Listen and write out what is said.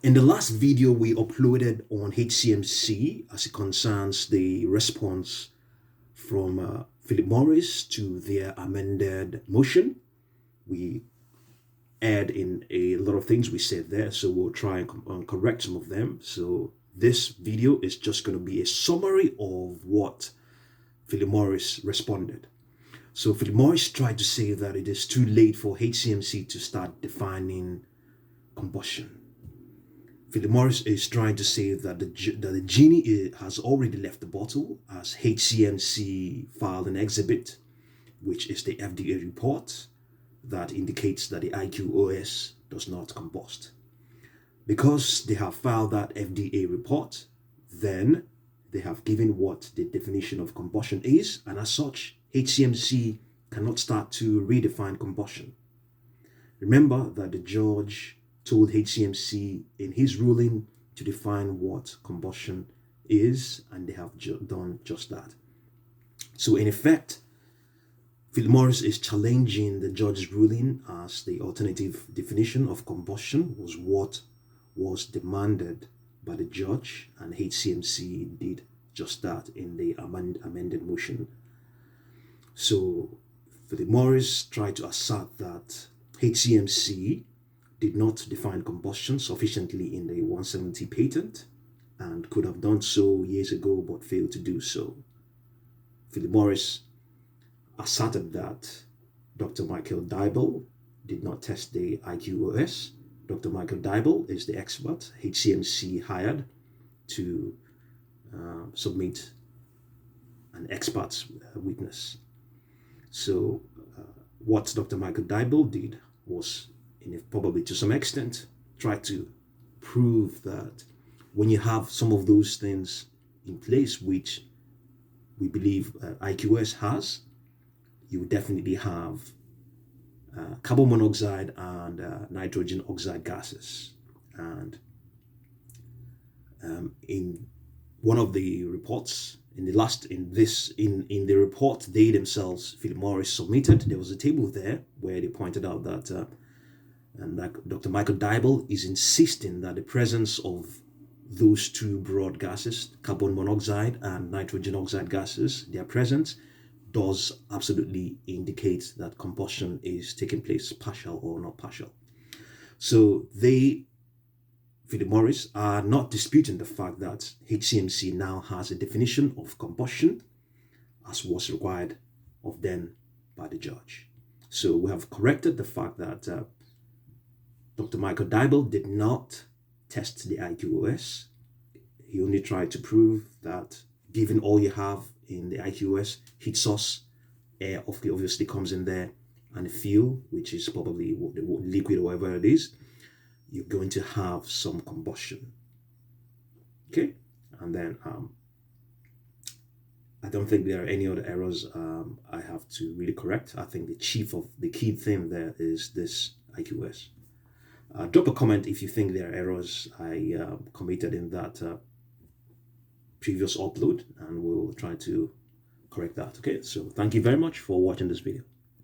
In the last video we uploaded on HCMC as it concerns the response from Philip Morris to their amended motion, we add in a lot of things we said there, so we'll try and correct some of them. So this video is just going to be a summary of what Philip Morris responded. So Philip Morris tried to say that it is too late for HCMC to start defining combustion. Philip Morris is trying to say that the genie has already left the bottle, as HCMC filed an exhibit, which is the FDA report that indicates that the IQOS does not combust. Because they have filed that FDA report, then they have given what the definition of combustion is, and as such, HCMC cannot start to redefine combustion. Remember that the judge told HCMC in his ruling to define what combustion is, and they have done just that. So in effect, Philip Morris is challenging the judge's ruling, as the alternative definition of combustion was what was demanded by the judge, and HCMC did just that in the amended motion. So Philip Morris tried to assert that HCMC did not define combustion sufficiently in the 170 patent and could have done so years ago but failed to do so. Philip Morris asserted that Dr. Michael Deible did not test the IQOS. Dr. Michael Deible is the expert HCMC hired to submit an expert's witness. So what Dr. Michael Deible did was, probably to some extent, try to prove that when you have some of those things in place, which we believe IQOS has, you definitely have carbon monoxide and nitrogen oxide gases. And in one of the reports, in the report they themselves, Philip Morris, submitted, there was a table there where they pointed out that Dr. Michael Deible is insisting that the presence of those two broad gases, carbon monoxide and nitrogen oxide gases, their presence does absolutely indicate that combustion is taking place, partial or not partial. So Philip Morris, are not disputing the fact that HCMC now has a definition of combustion as was required of them by the judge. So we have corrected the fact that Dr. Michael Deible did not test the IQOS. He only tried to prove that given all you have in the IQOS, heat source, air obviously comes in there, and fuel, which is probably the liquid or whatever it is, you're going to have some combustion. Okay, and then I don't think there are any other errors I have to really correct. I think the key thing there is this IQOS. Drop a comment if you think there are errors I committed in that previous upload, and we'll try to correct that. Okay, so thank you very much for watching this video.